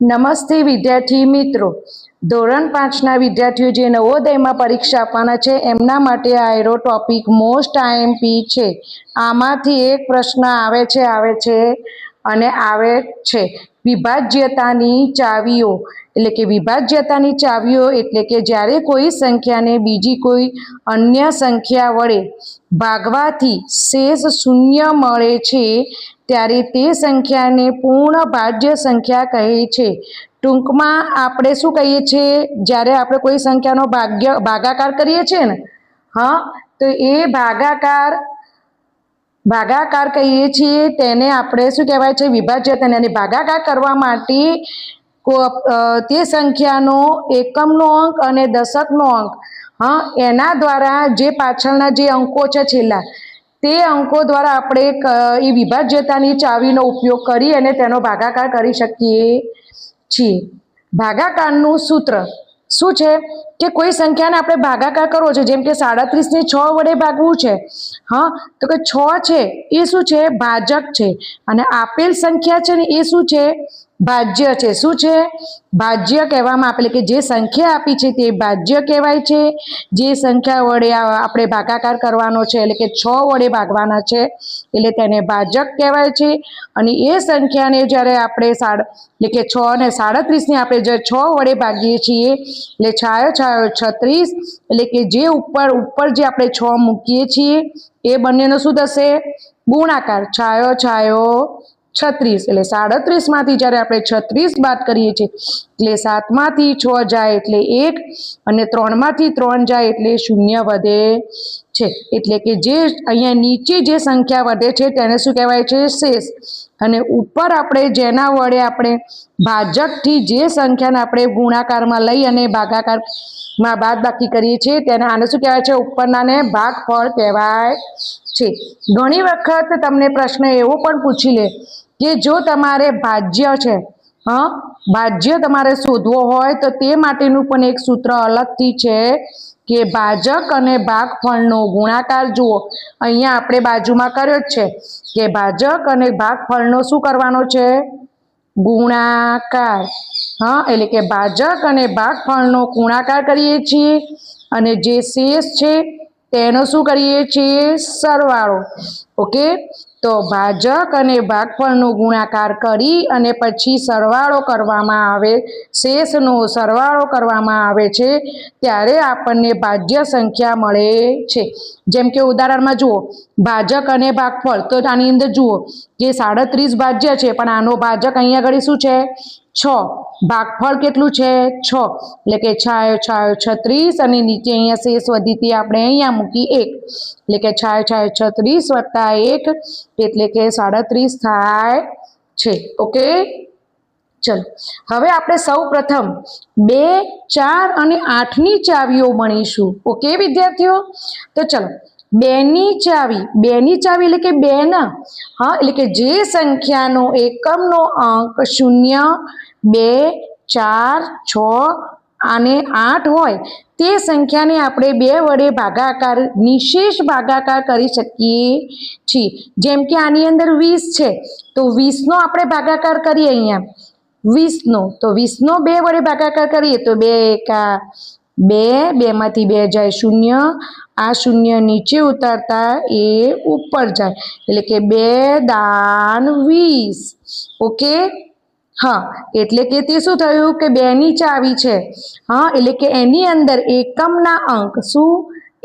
નમસ્તે વિદ્યાર્થી મિત્રો, ધોરણ 5ના વિદ્યાર્થીઓ જે નવોદયમાં પરીક્ષા આપવાના છે એમના માટે આયરો ટોપિક મોસ્ટ આઈએમપી છે। આમાંથી એક પ્રશ્ન આવે છે વિભાજ્યતાની ચાવીઓ। એટલે કે વિભાજ્યતાની ચાવીઓ એટલે કે જ્યારે કોઈ સંખ્યાને બીજી કોઈ અન્ય સંખ્યા વડે ભાગવાથી શેષ શૂન્ય મળે છે ત્યારે તે સંખ્યાને પૂર્ણ ભાજ્ય સંખ્યા કહે છે। ટૂંકમાં આપણે શું કહીએ છીએ, જ્યારે આપણે કોઈ સંખ્યાનો ભાગાકાર કરીએ છીએ ને, તો એ ભાગાકાર કહીએ છીએ તેને આપણે શું કહેવાય છે, વિભાજ્યતા। અને ભાગાકાર કરવા માટે તે સંખ્યાનો એકમનો અંક અને દશકનો અંક એના દ્વારા જે પાછળના જે અંકો છે છેલ્લા તે અંકો દ્વારા આપણે એ વિભાજ્યતાની ચાવીનો ઉપયોગ કરી અને તેનો ભાગાકાર કરી શકીએ છીએ। ભાગાકારનું સૂત્ર શું છે કે કોઈ સંખ્યાને આપણે ભાગાકાર કરવો છે, જેમ કે 37ને 6 વડે ભાગવું છે, તો કે 6 છે એ શું છે, ભાજક છે, અને આપેલ સંખ્યા છે ને એ શું છે, ભાજ્ય છે। શું છે, ભાજ્ય કહેવામાં આપેલ કે જે સંખ્યા આપી છે તે ભાજ્ય કહેવાય છે। જે સંખ્યા વડે આપણે ભાગાકાર કરવાનો છે એટલે કે 6 વડે ભાગવાના છે એટલે તેને ભાજક કહેવાય છે। અને એ સંખ્યાને જ્યારે આપણે એટલે કે 6 અને 37ને આપણે જે 6 વડે ભાગીએ છીએ એટલે છાયો 36, એટલે કે જે ઉપર જે આપણે 6 મૂકીએ છીએ એ બંનેનો શું થશે, ગુણાકાર, છાયો 36, એટલે 37માંથી જ્યારે આપણે 36 બાદ કરીએ છીએ એટલે 7માંથી 6 જાય એટલે 1, અને 3માંથી 3 જાય એટલે 0 વધે છે। એટલે કે જે અહીંયા નીચે જે સંખ્યા વધે છે તેને શું કહેવાય છે, શેષ। અને ઉપર આપણે જેના વડે આપણે ભાજકથી જે સંખ્યાને આપણે ગુણાકારમાં લઈ અને ભાગાકારમાં બાદબાકી કરીએ છીએ તેને આને શું કહેવાય છે, ઉપરનાને ભાગફળ કહેવાય છે। ઘણી વખત તમને પ્રશ્ન એવો પણ પૂછી લે કે જો તમારે ભાજ્ય છે, ભાજ્ય તમારે શોધવો હોય તો તે માટેનું પણ એક સૂત્ર અલગથી છે કે ભાજક અને ભાગફળનો ગુણાકાર। જુઓ અહીંયા આપણે બાજુમાં કર્યો જ છે કે ભાજક અને ભાગફળનો શું કરવાનો છે, ગુણાકાર। એટલે કે ભાજક અને ભાગફળનો ગુણાકાર કરીએ છીએ અને જે શેષ છે તેનો શું કરીએ છીએ, સરવાળો। ઓકે, તો ભાજક અને ભાગફળનો ગુણાકાર કરી અને પછી સરવાળો કરવામાં આવે, શેષનો સરવાળો કરવામાં આવે છે ત્યારે આપણને ભાજ્ય સંખ્યા મળે છે। જેમ કે ઉદાહરણમાં જુઓ, ભાજક અને ભાગફળ, તો આની અંદર જુઓ કે 37 ભાજ્ય છે પણ આનો ભાજક અહીંયા આગળ શું છે, 6, ભાગફળ કેટલું છે, 6, એટલે કે છાયો 36, અને નીચે અહીંયા શેષ વધીતી આપણે અહીંયા મૂકી 1, એટલે કે છાયો 36 વત્તા 1 એટલે કે 37 થાય છે। ઓકે, ચલો હવે આપણે સૌ પ્રથમ 2, 4 અને 8ની ચાવીઓ ભણીશું। ઓકે વિદ્યાર્થીઓ, તો ચલો 2ની ચાવી એટલે કે 2 ના, એટલે કે જે સંખ્યાનો એકમનો અંક 0, 2, 4, 6 અને 8 હોય તે સંખ્યાને આપણે 2 વડે ભાગાકાર, નિશેષ ભાગાકાર કરી શકીએ છીએ। જેમ કે આની અંદર 20 છે તો 20નો આપણે ભાગાકાર કરીએ, અહીંયા 20નો, તો 20નો 2 વડે ભાગાકાર કરીએ તો 2 એકા 2, 2માંથી 2 જાય 0, આ 0 નીચે ઉતારતા એ ઉપર જાય એટલે કે 2 દાન 20। ઓકે, એટલે કે તે શું થયું કે 2ની ચાવી છે, એટલે કે એની અંદર એકમના અંક, શું,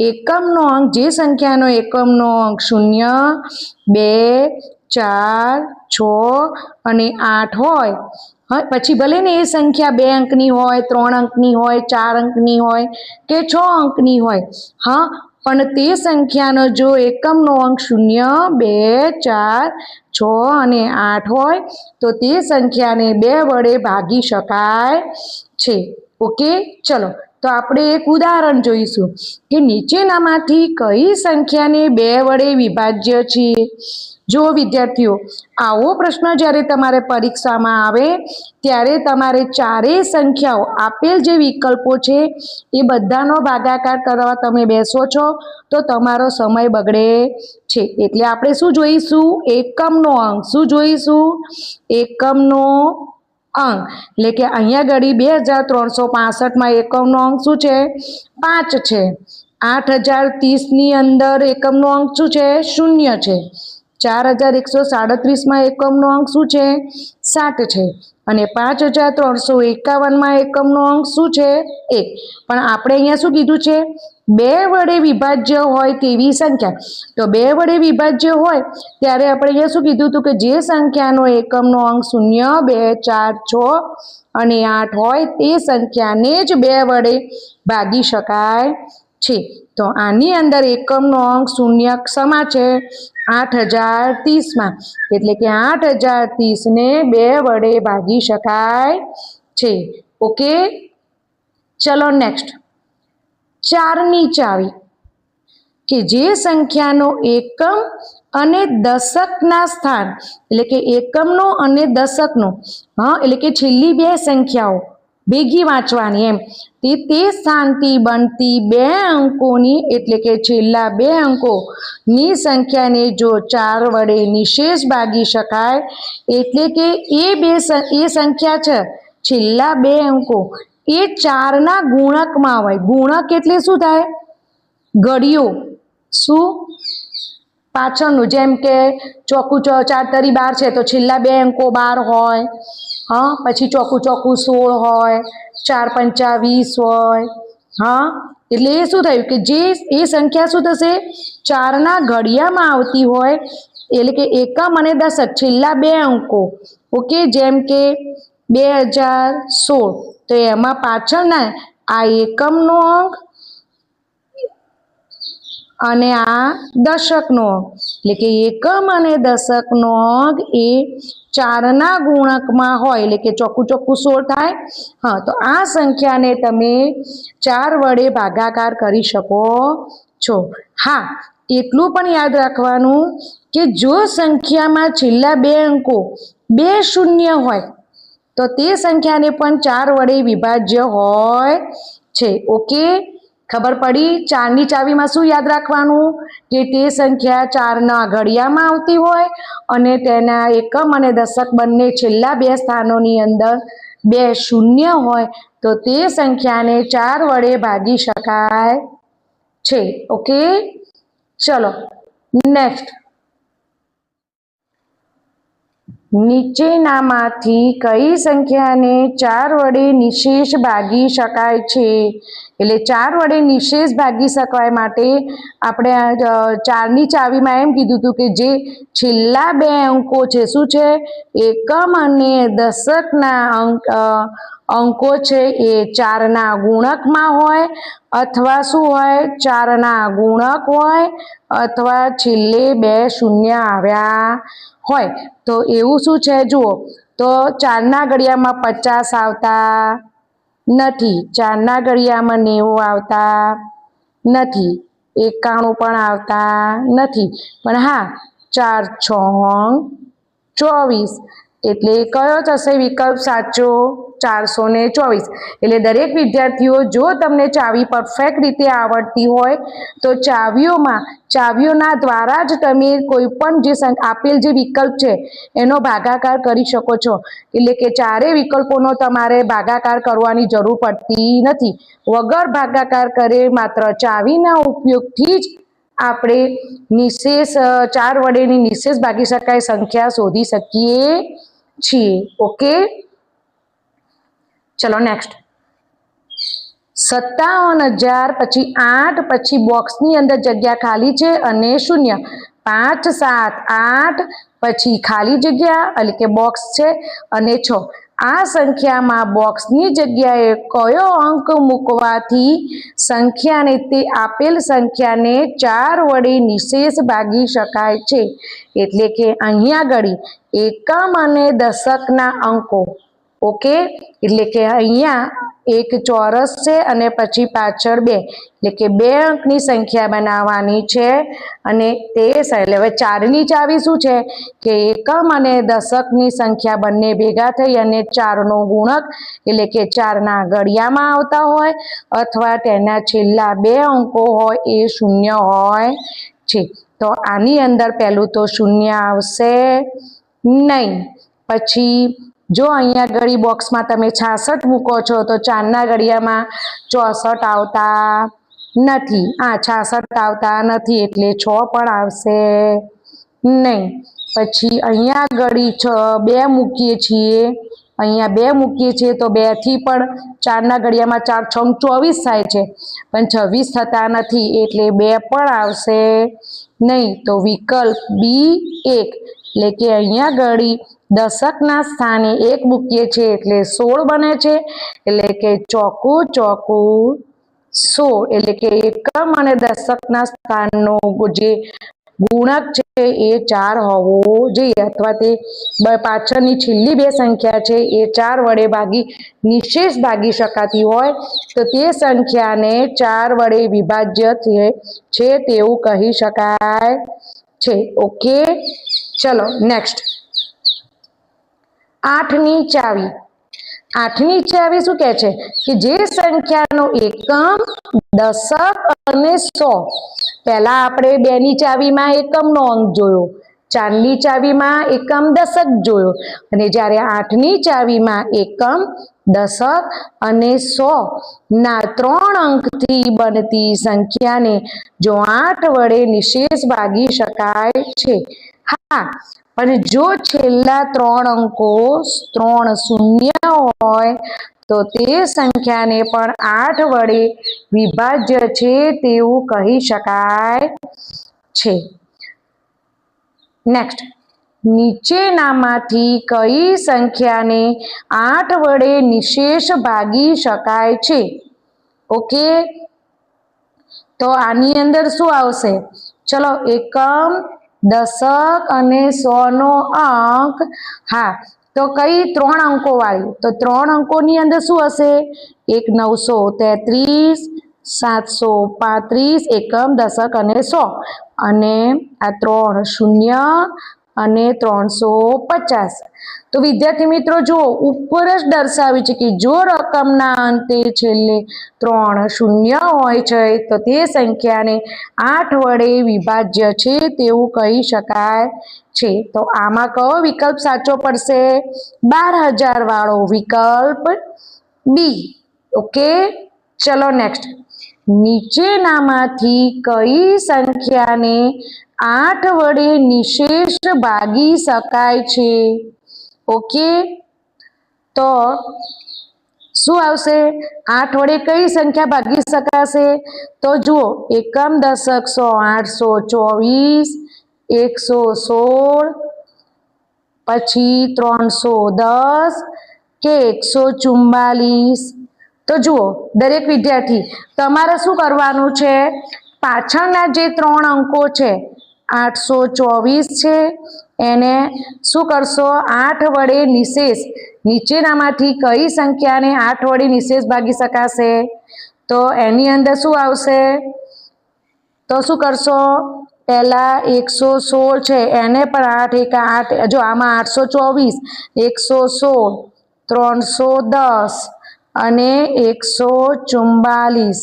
એકમનો અંક, જે સંખ્યાનો એકમનો અંક 0, 2, 4, 6 અને 8 હોય, પછી ભલે ને એ સંખ્યા 2 અંકની હોય, 3 અંકની હોય, 4 અંકની હોય કે 6 અંકની હોય, પણ તે સંખ્યાનો જો એકમનો અંક 0, 2, 4, 6 અને 8 હોય તો તે સંખ્યાને 2 વડે ભાગી શકાય છે। ઓકે, ચલો તો આપણે એક ઉદાહરણ જોઈશું કે નીચેનામાંથી કઈ સંખ્યાને 2 વડે વિભાજ્ય છે। જો વિદ્યાર્થીઓ, આવો પ્રશ્ન જ્યારે તમારે પરીક્ષામાં આવે ત્યારે તમારે ચારેય સંખ્યાઓ, આપેલ જે વિકલ્પો છે એ બધાનો ભાગાકાર કરવા તમે બેસો છો તો તમારો સમય બગડે છે। એટલે આપણે શું જોઈશું, એકમનો અંક। શું જોઈશું, એકમનો અંક, એટલે કે અહીંયા ઘડી 2365 એકમનો અંક શું છે? 5 છે. 8030 અંદર એકમનો અંક શું છે? 0 છે. 4137 એકમનો અંક શું છે? 7 છે. અને 5351 એકમનો અંક શું છે? 1. પણ આપણે અહીંયા શું કીધું છે? 2 વડે વિભાજ્ય હોય તેવી સંખ્યા. તો 2 વડે વિભાજ્ય હોય ત્યારે આપણે અહીંયા શું કીધું હતું કે જે સંખ્યાનો એકમનો અંક 0, 2, 4, 6 અને 8 હોય તે સંખ્યાને જ 2 વડે ભાગી શકાય છે. તો આની અંદર એકમનો અંક 0 શેમાં છે? 8030 એટલે કે 8030 ને 2 વડે ભાગી શકાય છે. ઓકે, ચલો નેક્સ્ટ. 4ની ચાવી, કે જે સંખ્યાનો એકમ અને દશકના સ્થાન, એટલે કે એકમનો અને દશકનો, એટલે કે છેલ્લી 2 સંખ્યાઓ ભેગી વાંચવાની એમ, તે સ્થાનથી બનતી 2 અંકોની, એટલે કે છેલ્લા 2 અંકોની સંખ્યાને જો 4 વડે નિશેષ ભાગી શકાય, એટલે કે એ સંખ્યા છે છેલ્લા 2 અંકો એ 4ના ગુણકમાં હોય. ગુણક એટલે શું થાય? ઘડિયો. શું? પાછળનું, જેમ કે ચોકું 4 તરી 12 છે તો છેલ્લા 2 અંકો 12 હોય. પછી ચોકું 16 હોય, 4 પંચા 20 હોય. એટલે એ શું થયું કે જે એ સંખ્યા શું થશે? 4ના ઘડિયામાં આવતી હોય, એટલે કે એકમ અને દશક છેલ્લા 2 અંકો. ઓકે, જેમ કે 2016 તો એમાં પાછળના આ એકમનો અંક અને આ દશકનો અંક, એટલે કે એકમ અને દશકનો અંક એ 4ના ગુણકમાં હોય, એટલે કે ચોકું 16 થાય. તો આ સંખ્યાને તમે 4 વડે ભાગાકાર કરી શકો છો. એટલું પણ યાદ રાખવાનું કે જો સંખ્યામાં છેલ્લા 2 અંકો 2 શૂન્ય હોય તો તે સંખ્યાને પણ 4 વડે વિભાજ્ય હોય છે. ઓકે, ખબર પડી? 4ની ચાવીમાં શું યાદ રાખવાનું કે તે સંખ્યા 4ના ઘડિયામાં આવતી હોય અને તેના એકમ અને દશક બંને છેલ્લા 2 સ્થાનોની અંદર 2 શૂન્ય હોય તો તે સંખ્યાને 4 વડે ભાગી શકાય છે. ઓકે, ચલો નેક્સ્ટ. નીચેનામાંથી કઈ સંખ્યાને 4 વડે નિશેષ ભાગી શકાય છે? એટલે 4 વડે નિશેષ ભાગી શકાય માટે આપણે 4ની ચાવીમાં એમ કીધું હતું કે જે છેલ્લા 2 અંકો છે શું છે? એકમ અને દશકના અંકો છે એ 4ના ગુણકમાં હોય, અથવા શું હોય? 4ના ગુણક હોય, અથવા છેલ્લે 2 શૂન્ય આવ્યા હોય. તો એવું શું છે? જુઓ, તો 4ના ઘડિયામાં 50 આવતા નથી, 4ના ઘડિયામાં 90 આવતા નથી, 91 પણ આવતા નથી. પણ 4 6 24, એટલે કયો થશે વિકલ્પ સાચો? 424. એટલે દરેક વિદ્યાર્થીઓ, જો તમને ચાવી પરફેક્ટ રીતે આવડતી હોય તો ચાવીઓના દ્વારા જ તમે કોઈ પણ જે આપેલ જે વિકલ્પ છે એનો ભાગાકાર કરી શકો છો. એટલે કે 4 વિકલ્પોનો તમારે ભાગાકાર કરવાની જરૂર પડતી નથી. વગર ભાગાકાર કરે માત્ર ચાવીના ઉપયોગથી જ આપણે નિશેષ 4 વડેની નિશેષ ભાગી શકાય સંખ્યા શોધી શકીએ છીએ. ઓકે, ચલો નેક્સ્ટ. 57,000 પછી 8 પછી બોક્સની અંદર જગ્યા ખાલી છે અને 0. 5 7 8 પછી ખાલી જગ્યા, એટલે કે બોક્સ છે, અને 6. આ સંખ્યામાં બોક્સની જગ્યાએ કયો અંક મૂકવાથી સંખ્યાને તે આપેલ સંખ્યાને 4 વડે નિશેષ ભાગી શકાય છે? એટલે કે અહીંયા ઘડી એકમ અને દશકના અંકો. ઓકે, એટલે કે અહીંયા એક ચોરસ છે અને પછી પાછળ 2, એટલે કે 2 અંકની સંખ્યા બનાવવાની છે. અને તે એટલે હવે 4ની ચાવી શું છે કે એકમ અને દશકની સંખ્યા બંને ભેગા થઈ અને 4નો ગુણક, એટલે કે 4ના ઘડિયામાં આવતા હોય અથવા તેના છેલ્લા 2 અંકો હોય એ 0 હોય છે. તો આની અંદર પહેલું તો 0 આવશે નહીં. પછી જો અહીંયા ઘડી બોક્સમાં તમે 66 મૂકો છો તો 4ના ઘડિયામાં 64 આવતા નથી, 66 આવતા નથી એટલે 6 પણ આવશે નહીં। પછી અહીંયા ઘડી 2 મૂકીએ છીએ, અહીંયા 2 મૂકીએ છીએ તો 2 થી પણ 4ના ઘડિયામાં 4 6 24 થાય છે, પણ 26 થતા નથી એટલે 2 પણ આવશે નહીં। તો વિકલ્પ બી 1 એટલે કે અહીંયા ઘડી દશકના સ્થાને 1 મૂકીએ છીએ એટલે 16 બને છે, એટલે કે ચોકું ચોકું 16 એટલે કે એકમ અને દશકના સ્થાનનો જે ગુણક છે એ 4 હોવો જોઈએ, અથવા તે પાછળની છેલ્લી 2 સંખ્યા છે એ 4 વડે ભાગી નિશેષ ભાગી શકાતી હોય તો તે સંખ્યાને 4 વડે વિભાજ્ય છે તેવું કહી શકાય છે। ઓકે, ચલો નેક્સ્ટ। 8ની ચાવી। 8ની ચાવી શું કહે છે કે જે સંખ્યાનો એકમ, દશક અને 100, પહેલા આપણે 2ની ચાવીમાં એકમનો અંક જોયો, 4ની ચાવીમાં એકમ દશક જોયો, અને જ્યારે 8ની ચાવીમાં એકમ, દશક અને 100 ના 3 અંકથી બનતી સંખ્યાને જો 8 વડે નિશેષ ભાગી શકાય છે। હા, પણ જો છેલ્લા 3 અંકો 3 શૂન્ય હોય તો તે સંખ્યાને પણ 8 વડે વિભાજ્ય છે તેવું કહી શકાય છે। નેક્સ્ટ, નીચેનામાંથી કઈ સંખ્યાને 8 વડે નિશેષ ભાગી શકાય છે? ઓકે, તો આની અંદર શું આવશે? ચલો, એકમ, દશક અને 100 નો અંક। હા, તો કઈ 3 અંકો વાળી? તો 3 અંકોની અંદર શું હશે? એક 933, 735, એકમ, દશક અને 100, અને આ 3 શૂન્ય અને 350। તો વિદ્યાર્થી મિત્રો જુઓ, ઉપર જ દર્શાવ્યું છે કે જો રકમના અંતે છેલ્લે 3 શૂન્ય હોય છે તો તે સંખ્યાને 8 વડે વિભાજ્ય છે તેવું કહી શકાય છે। તો આમાં કયો વિકલ્પ સાચો પડશે? 12000 વાળો વિકલ્પ બી। ઓકે, ચલો નેક્સ્ટ। નીચેનામાંથી કઈ સંખ્યાને 8 વડે નિશેષ ભાગી શકાય છે? ઓકે, તો શું આવશે? 8 વડે કઈ સંખ્યા ભાગી શકાશે? તો જુઓ, એકમ, દશક, 100, 824, 116, પછી 310 કે 144। તો જુઓ દરેક વિદ્યાર્થી, તમારે શું કરવાનું છે? પાછળના જે 3 અંકો છે 824 છે એને શું કરશો? 8 વડે નિશેષ, નીચેનામાંથી કઈ સંખ્યાને 8 વડે નિશેષ ભાગી શકાશે? તો એની અંદર શું આવશે? તો શું કરશો? પહેલા 116 છે એને પણ 8 એકા 8, જો આમાં 824, 116, 310 અને 144,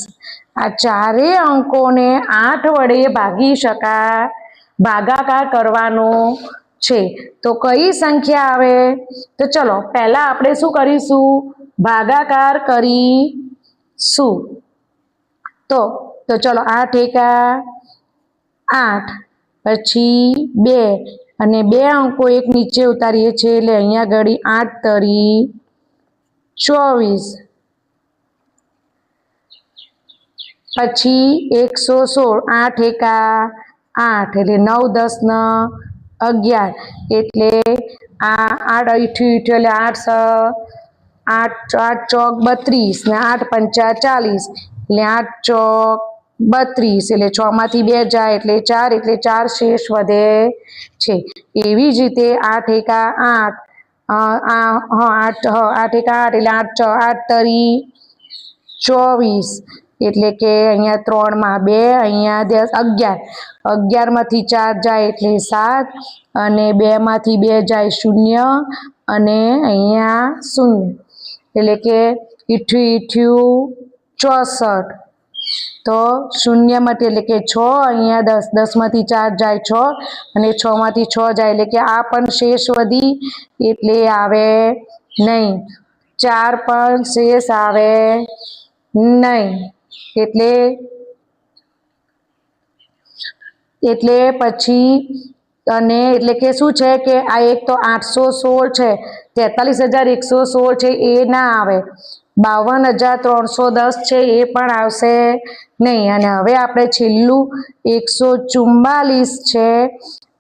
આ ચારેય અંકોને 8 વડે ભાગાકાર કરવાનો છે। તો કઈ સંખ્યા આવે? તો ચલો પહેલા આપણે શું કરીશું? ભાગાકાર કરીશું। તો ચલો 8 એકા 8, પછી 2 અને 2 અંકો એક નીચે ઉતારીએ છીએ એટલે અહીંયા ઘડી 8 તરી 24, પછી 116, 8 એકા 8 એટલે 9 10 ને 11, એટલે આ 8 8 એટલે 8 8 ચોક 32 ને 8 પંચા 40, એટલે 8 ચોક 32, એટલે 6 માંથી 2 જાય એટલે 4, એટલે 4 શેષ વધે છે। એવી જ રીતે 8 એકા 8, 8 એકા 8 એટલે 8 તરી 24, એટલે કે અહીંયા 3 માં 2, અહીંયા 11, 11 માંથી 4 જાય એટલે 7, અને 2 માંથી 2 જાય 0, અને અહીંયા 0, એટલે કે 8 64। તો 0 માંથી એટલે કે 6, અહીંયા 10, 10 માંથી 4 જાય 6, અને 6 માંથી 6 જાય એટલે કે આ પણ શેષ વધી, એટલે આવે नहीं। 4 पण शेष आवे नहीं। એટલે પછી અને એટલે કે શું છે કે આ એક તો 816 છે, 43116 છે એ ના આવે, 52310 છે એ પણ આવશે નહીં। અને હવે આપણે છેલ્લું 144 છે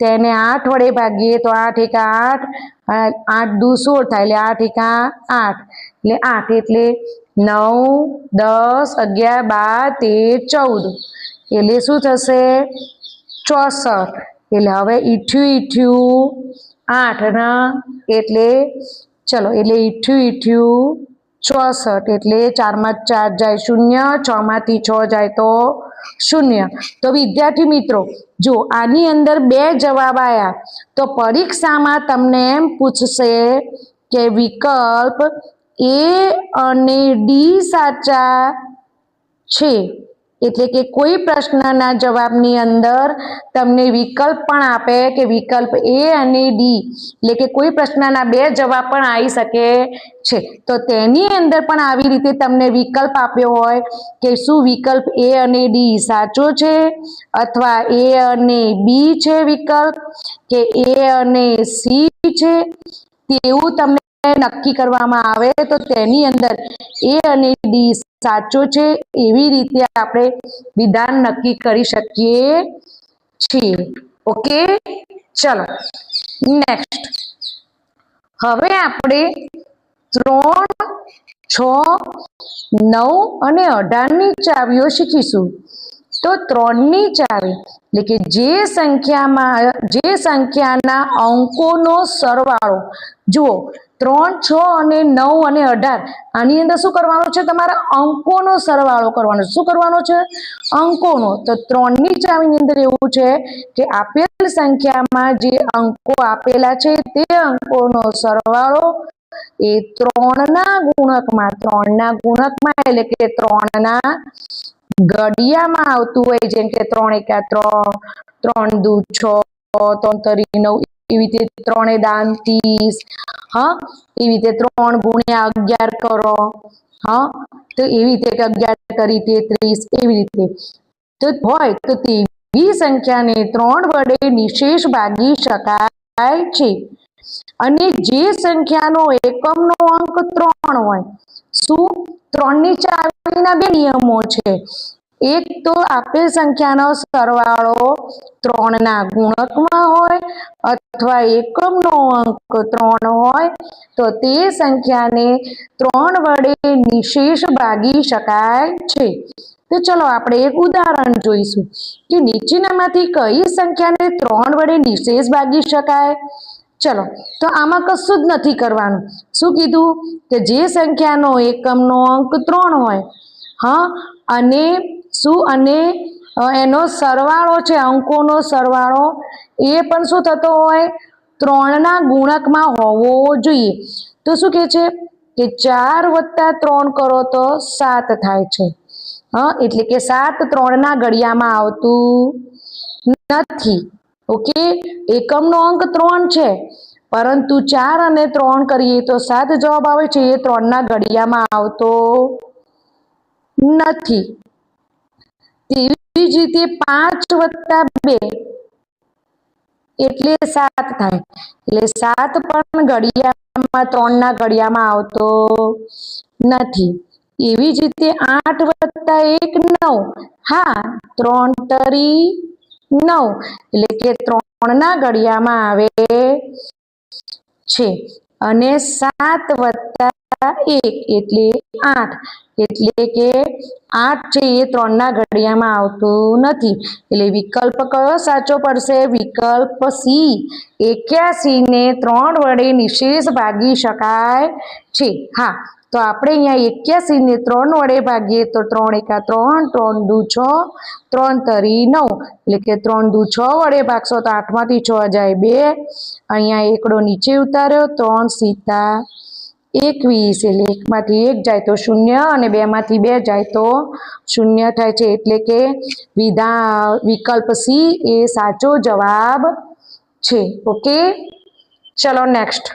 તેને 8 વડે ભાગીએ તો 8 એકા 8, 8 દુ 16 થાય એટલે 8 એકા 8 એટલે 8 એટલે 9 10 11 12 13 14 એટલે શું થશે 64। એટલે હવે ઈઠ્યું 8 ના એટલે ચલો એટલે ઈઠ્યું 64 એટલે 4 માં 4 જાય 0, 6 માંથી 6 જાય તો 0। તો વિદ્યાર્થી મિત્રો જો આની અંદર બે જવાબ આયા તો પરીક્ષામાં તમને એમ પૂછશે કે વિકલ્પ એ અને ડી સાચા છે, એટલે કે કોઈ પ્રશ્નના જવાબની અંદર તમને વિકલ્પ પણ આપે કે વિકલ્પ એ અને ડી, એટલે કે કોઈ પ્રશ્નના બે જવાબ પણ આવી શકે છે। તો તેની અંદર પણ આવી રીતે તમને વિકલ્પ આપ્યો હોય કે શું વિકલ્પ એ અને ડી સાચો છે અથવા એ અને બી છે વિકલ્પ કે એ અને સી છે, તેવું તમને નક્કી કરવામાં આવે તો તેની અંદર એ અને ડી સાચો છે એવી રીતે આપણે વિધાન નક્કી કરી શકીએ છીએ। ઓકે, ચલો નેક્સ્ટ હવે આપણે 3, 6, 9 અને 18 ની ચાવીઓ શીખીશું। તો 3 ની ચાવી એટલે કે જે સંખ્યાના અંકોનો સરવાળો, જુઓ 3, 6 અને 9 અને 18 આની અંદર શું કરવાનું છે, તમારા અંકોનો સરવાળો કરવાનો। શું કરવાનો છે, અંકોનો। તો 3 ની ચાવીની અંદર એવું છે કે આપેલ સંખ્યામાં જે અંકો આપેલા છે તે અંકોનો સરવાળો એ 3 ના ગુણકમાં એટલે કે 3 ના ઘડિયામાં આવતું હોય, જેમ કે 3 એકા 3, 3 દુ 6, 3 તરી 9 એવી રીતે 3 દાન 30, હા એવી રીતે 3 ગુણ્યા 11 કરો, હા તો એવી રીતે 11 કરી 33 એવી રીતે તો હોય તો તેવી સંખ્યાને 3 વડે નિશેષ ભાગી શકાય છે। અને જે સંખ્યાનો એકમનો અંક 3 હોય, શું 3 ની ચાવીના બે નિયમો છે, એક તો આપેલ સંખ્યાનો સરવાળો 3 ના ગુણકમાં હોય અથવા એકમનો અંક 3 હોય તો તે સંખ્યાને 3 વડે નિશેષ ભાગી શકાય છે। તો ચલો આપણે એક ઉદાહરણ જોઈશું કે નીચેનામાંથી કઈ સંખ્યાને 3 વડે નિશેષ ભાગી શકાય। ચલો તો આમાં કશું જ નથી કરવાનું, શું કીધું કે જે સંખ્યાનો એકમનો અંક 3 હોય, હા અને શું અને એનો સરવાળો છે, અંકોનો સરવાળો એ પણ શું થતો હોય 3 ના ગુણકમાં હોવો જોઈએ। તો શું કહે છે કે 4 વત્તા 3 કરો તો 7 થાય છે, હા એટલે કે 7 3 ના ઘડિયામાં આવતું નથી। ઓકે, એકમનો અંક 3 છે પરંતુ 4 અને 3 કરીએ તો 7 જવાબ આવે છે, એ 3 ના ઘડિયામાં આવતો નથી। તેવી જ રીતે 5 વત્તા 2 એટલે 7 થાય, એટલે 7 પણ ઘડિયામાં 3 ના ઘડિયામાં આવતો નથી। એવી જ રીતે 8 વત્તા 1 9, હા 3 તરી 9 એટલે કે 3 ના ઘડિયામાં આવે છે। અને 7 વત્તા 1 એટલે 8 એટલે કે 8 છે એ 3 ના ઘડિયામાં આવતું નથી, એટલે વિકલ્પ કયો સાચો પડશે, વિકલ્પ સી 81 ને 3 વડે નિશેષ ભાગી શકાય છે। હા તો આપણે અહીંયા 81 ને 3 વડે ભાગીએ તો 3 એકા 3, 3 દુ 6, 3 તરી 9 એટલે કે 3 દુ 6 વડે ભાગશો તો 8 માંથી 6 જાય 2, અહીંયા એકડો નીચે ઉતાર્યો 3 સીતા 21 એટલે 1 માંથી 1 જાય તો 0 અને 2 માંથી 2 જાય તો 0 થાય છે, એટલે કે વિકલ્પ સી એ સાચો જવાબ છે। ઓકે, ચલો નેક્સ્ટ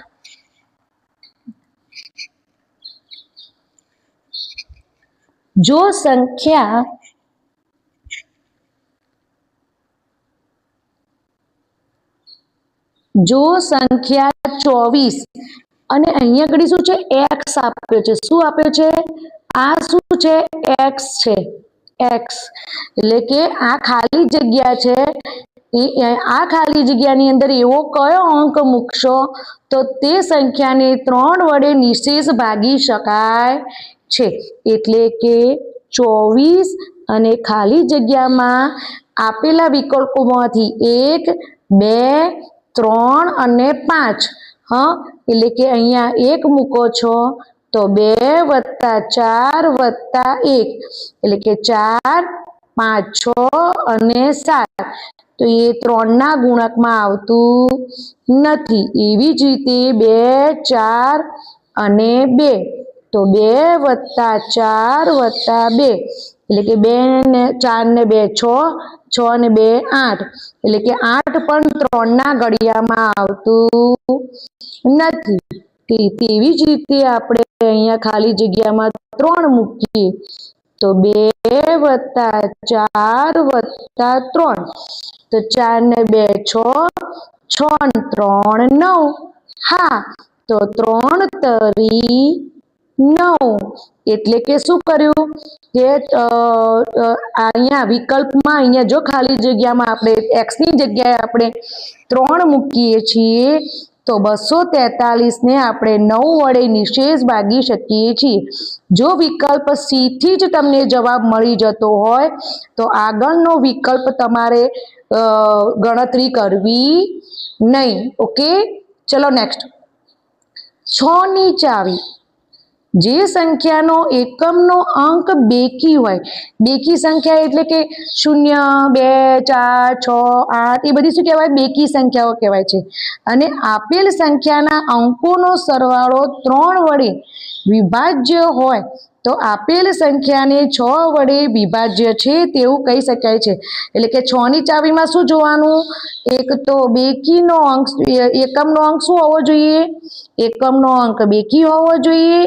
જો સંખ્યા જો સંખ્યા 24 અને અહીંયા આગળ શું છે x આપ્યો છે, શું આપ્યો છે, આ શું છે, x છે, x એટલે કે આ ખાલી જગ્યા છે, આ ખાલી જગ્યાની અંદર એવો કયો અંક મૂકશો તો તે સંખ્યાને 3 વડે નિશેષ ભાગી શકાય છે, એટલે કે 24 અને ખાલી જગ્યામાં આપેલા વિકલ્પોમાંથી 1 2 3 અને 5 હા એટલે કે અહીંયા 1 મૂકો છો તો 2 + 4 + 1 એટલે કે 4 5 6 અને 7 તો એ 3 ના ગુણકમાં આવતું નથી। એવી જ રીતે 2 4 અને 2 તો 2 + 4 + 2 એટલે કે 2 ને 4 ને 2 6 6 ને 2 8 એટલે કે 8 પણ 3 ના ઘડિયામાં આવતું નથી। તેવી જ રીતે આપણે અહીંયા ખાલી જગ્યામાં 3 મૂકીએ તો 2 + 4 + 3 તો 4 ને 2 6 6 ને 3 9 હા તો 3 તરી 9 એટલે કે શું કર્યું કે અહીંયા વિકલ્પમાં અહીંયા જો ખાલી જગ્યામાં આપણે x ની જગ્યાએ આપણે 3 મૂકીએ છીએ તો 243 ને આપણે 9 વડે નિશેષ ભાગી શકીએ છીએ। જો વિકલ્પ C થી જ તમને જવાબ મળી જતો હોય તો આગળનો વિકલ્પ તમારે ગણતરી કરવી નહીં। ઓકે ચલો નેક્સ્ટ 6 ની ચાવી જે સંખ્યાનો એકમનો અંક બેકી હોય, બેકી સંખ્યા એટલે કે 0 2 4 6 8 એ બધી શું કહેવાય બેકી સંખ્યાઓ કહેવાય છે અને આપેલ સંખ્યાના અંકોનો સરવાળો 3 વડે વિભાજ્ય હોય તો આપેલ સંખ્યાને 6 વડે વિભાજ્ય છે તેવું કહી શકાય છે। એટલે કે 6 ની ચાવીમાં શું જોવાનું, એક તો બેકીનો અંક એકમનો અંક શું હોવો જોઈએ, એકમનો અંક બેકી હોવો જોઈએ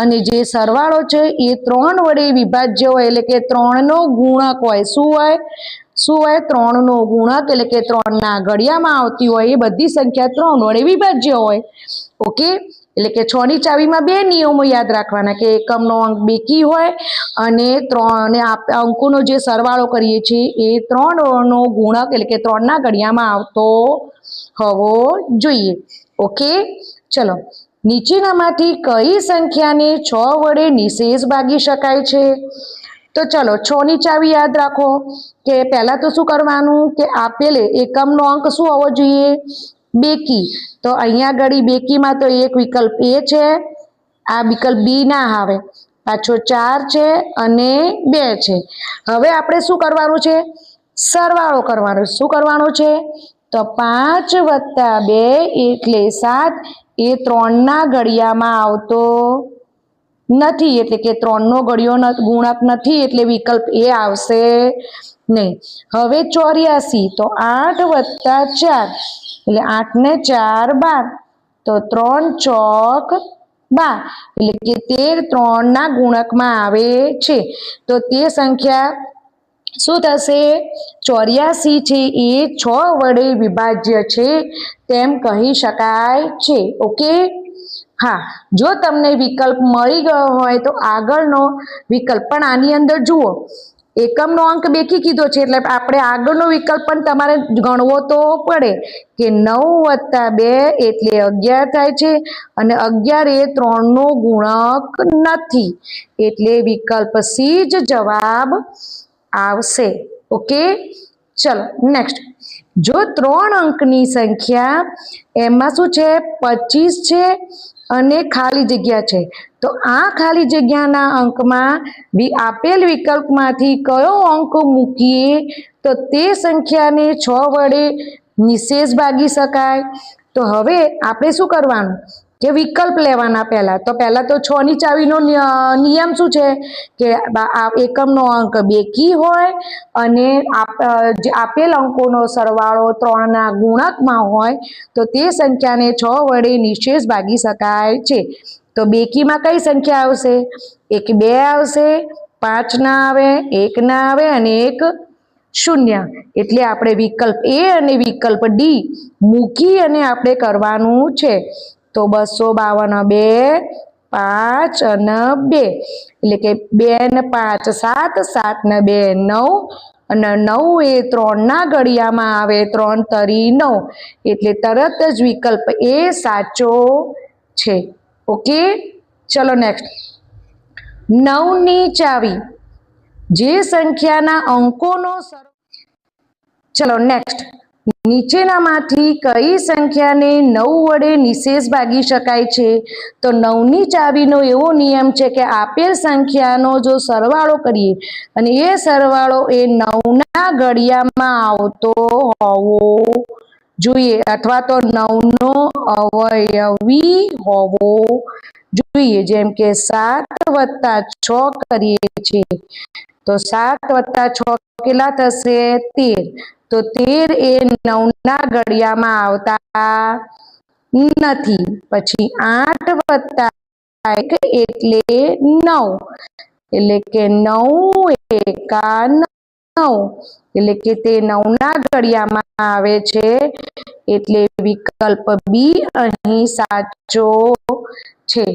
અને જે સરવાળો છે એ 3 વડે વિભાજ્ય હોય એટલે કે 3 નો ગુણક હોય। શું હોય 3 નો ગુણક એટલે કે 3 ના ઘડિયામાં આવતી હોય એ બધી સંખ્યા 3 વડે વિભાજ્ય હોય। ઓકે એટલે કે 6 ની ચાવીમાં 2 નિયમો યાદ રાખવાના કે એકમનો અંક બેકી હોય અને 3 ને અંકોનો જે સરવાળો કરીએ છીએ એ 3 નો ગુણક એટલે કે 3 ના ઘડિયામાં આવતો હોવો જોઈએ। ઓકે ચલો નીચેનામાંથી કઈ સંખ્યાને 6 વડે નિશેષ ભાગી શકાય છે, તો ચલો 6 ની ચાવી યાદ રાખો કે પહેલા તો શું કરવાનું કે આપેલ એકમનો અંક શું હોવો જોઈએ બેકી, તો અહીંયા આગળ બેકીમાં તો એક વિકલ્પ એ છે, આ વિકલ્પ બી ના આવે, પાછો 4 છે અને 2 છે। હવે આપણે શું કરવાનું છે, સરવાળો કરવાનો, શું કરવાનો છે તો 5 + 2 એટલે 7 એ 3 ના ઘડિયામાં આવતો નથી એટલે કે 3 નો ઘડિયો ગુણક નથી એટલે વિકલ્પ એ આવશે નહીં। હવે 84 તો 8 + 4 એટલે 8 ને 4 12 તો 3 ચોક 12 એટલે કે તે 3 ના ગુણકમાં આવે છે તો તે સંખ્યા શું થશે 84 છે એ 6 વડે વિભાજ્ય છે તેમ કહી શકાય છે। ઓકે હા જો તમને વિકલ્પ મળી ગયો હોય તો આગળનો વિકલ્પ પણ આની અંદર જુઓ, એકમનો અંક બેકી કીધો છે એટલે આપણે આગળનો વિકલ્પ પણ તમારે ગણવો તો પડે કે 9 + 2 એટલે 11 થાય છે અને 11 એ 3 નો ગુણક નથી એટલે વિકલ્પ સી જ જવાબ આવશે। ઓકે ચલો નેક્સ્ટ જો 3 અંકની સંખ્યા એમાં શું છે 25 છે અને ખાલી જગ્યા છે તો આ ખાલી જગ્યાના અંકમાં આપેલ વિકલ્પમાંથી કયો અંક મૂકીએ તો તે સંખ્યાને 6 વડે નિશેષ ભાગી શકાય। તો હવે આપણે શું કરવાનું કે વિકલ્પ લેવાના પહેલા તો 6 ની ચાવીનો નિયમ શું છે કે એકમનો અંક બેકી હોય અને આપેલ અંકોનો સરવાળો 3 ના ગુણકમાં હોય તો તે સંખ્યાને 6 વડે નિશેષ ભાગી શકાય છે। તો બેકીમાં કઈ સંખ્યા આવશે, 1 2 આવશે, 5 ના આવે, 1 ના આવે અને 1 શૂન્ય. એટલે આપણે વિકલ્પ એ અને વિકલ્પ ડી મૂકી અને આપણે કરવાનું છે. તો 252 2 5 અને 2 એટલે કે 2 ને 5 7, 7 ને 2 9 અને 9 એ 3 ના ઘડિયામાં આવે, 3 તરી 9 એટલે તરત જ વિકલ્પ એ સાચો છે. ઓકે, ચલો નેક્સ્ટ. 9 ની ચાવી જે સંખ્યાના અંકોનો ચલો નેક્સ્ટ. નીચેનામાંથી કઈ સંખ્યાને 9 વડે નિશેષ ભાગી શકાય છે? તો 9 ની ચાવીનો એવો નિયમ છે કે આપેલ સંખ્યાનો જો સરવાળો કરીએ અને એ સરવાળો એ 9 ના ઘડિયામાં આવતો હોવો જોઈએ અથવા તો 9 નો અવયવી હોવો જોઈએ. જેમ કે 7 વત્તા 6 કરીએ છીએ તો 7 વત્તા 6 કેટલા થશે? 13. તો 13 એ 9 ના ઘડિયામાં આવતા નથી. પછી 8 વત્તા 1 એટલે 9 એટલે કે 9 એકા 9 એટલે કે તે 9 ના ઘડિયામાં આવે છે. એટલે વિકલ્પ બી અહીં સાચો છે.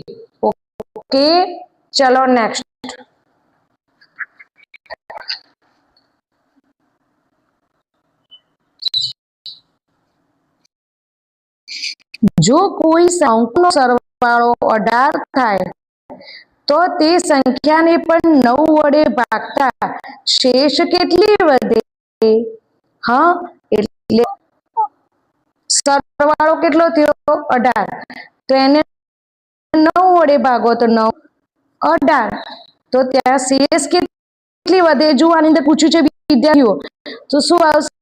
ઓકે, ચલો નેક્સ્ટ. જો કોઈ અંકનો સરવાળો 18 થાય તો તે સંખ્યાને પણ 9 વડે ભાગતા શેષ કેટલી વધે? હા, એટલે સરવાળો કેટલો થયો? 18. તો એને 9 વડે ભાગો તો 9 18. તો ત્યાં શેષ કેટલી વધે? જો આની અંદર પૂછ્યું છે વિદ્યાર્થીઓ તો શું આવશે?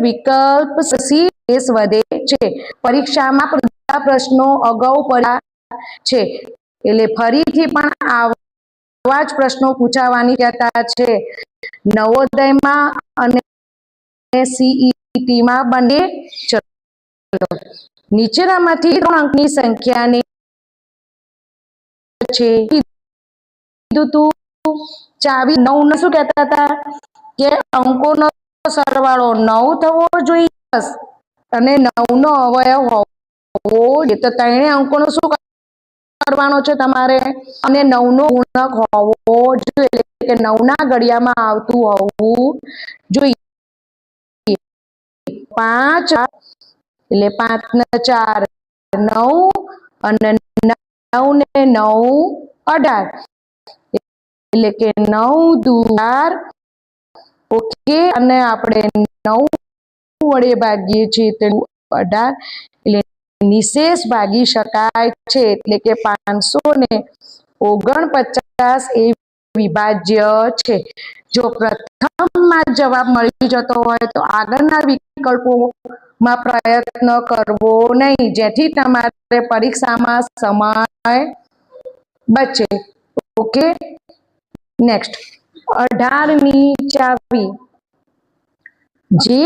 વિકલ્પ સી શેષ વધે છે. પરીક્ષામાં બધા પ્રશ્નો અગાઉ પડ્યા છે એટલે ફરીથી પણ આવા જ પ્રશ્નો પૂછાવાની શક્યતા છે નવોદયમાં અને સીઈટીમાં બંને. ચલો, નીચેનામાંથી 3 અંકની સંખ્યાને છે ચાવી 9 ને શું કહેતા હતા કે અંકોનો સરવાળો 9 થવો જોઈએ અને 9 નો અવયવ હોવો જોઈએ. તો ત્રણે અંકોનો શું કરવાનો છે તમારે? અને 9 નો ગુણક હોવો જોઈએ એટલે કે 9 ના ઘડિયામાં આવતું હોવું જોઈએ. 5 એટલે 5 ને 4 9 અને 9 ને 9 18 એટલે કે 9 દુ 12. ઓકે, અને આપણે 9 વડે ભાગીએ છીએ તો 18 એટલે નિશેષ ભાગી શકાય છે એટલે કે 549 એ વિભાજ્ય છે. જો પ્રથમમાં જવાબ મળી જતો હોય તો આગળના વિકલ્પોમાં પ્રયત્ન કરવો નહીં, જેથી તમારે પરીક્ષામાં સમય બચે. Okay, next. 18 ની ચાવી જે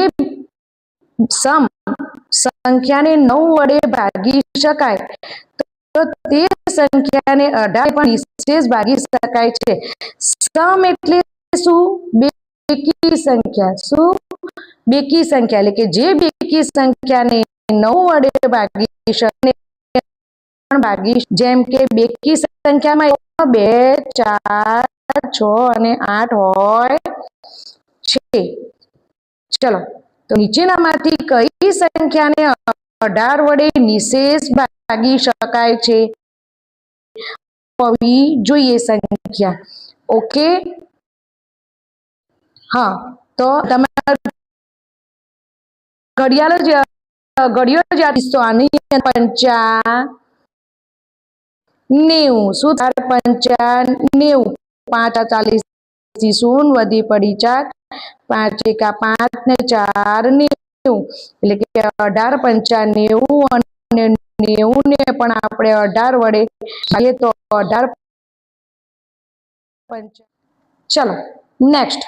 સમ સંખ્યાને 9 વડે ભાગી શકાય તો તે સંખ્યાને 18 પણ નિશેષ ભાગી શકાય છે. સમ એટલે શું? બેકી સંખ્યા. શું? બેકી સંખ્યા એટલે કે જે બેકી સંખ્યાને 9 વડે ભાગી શકે ભાગી, જેમ કે બેકી સંખ્યામાં 2 4 6 અને 8 હોય છે. ચલો, તો નીચેનામાંથી કઈ સંખ્યાને 18 વડે નિશેષ ભાગી શકાય છે? હોવી જોઈએ સંખ્યા. ઓકે, હા, તો તમે ઘડિયાળ જ તો આની 90 શું થાય? 90 5 40 થી 0 વધી પડી 4 5 એકા 5 ને 4 90 એટલે કે 18 પંચા 90 અને 90 ને પણ આપણે 18 વડે ભાગીએ તો 18 પંચા. ચલો નેક્સ્ટ.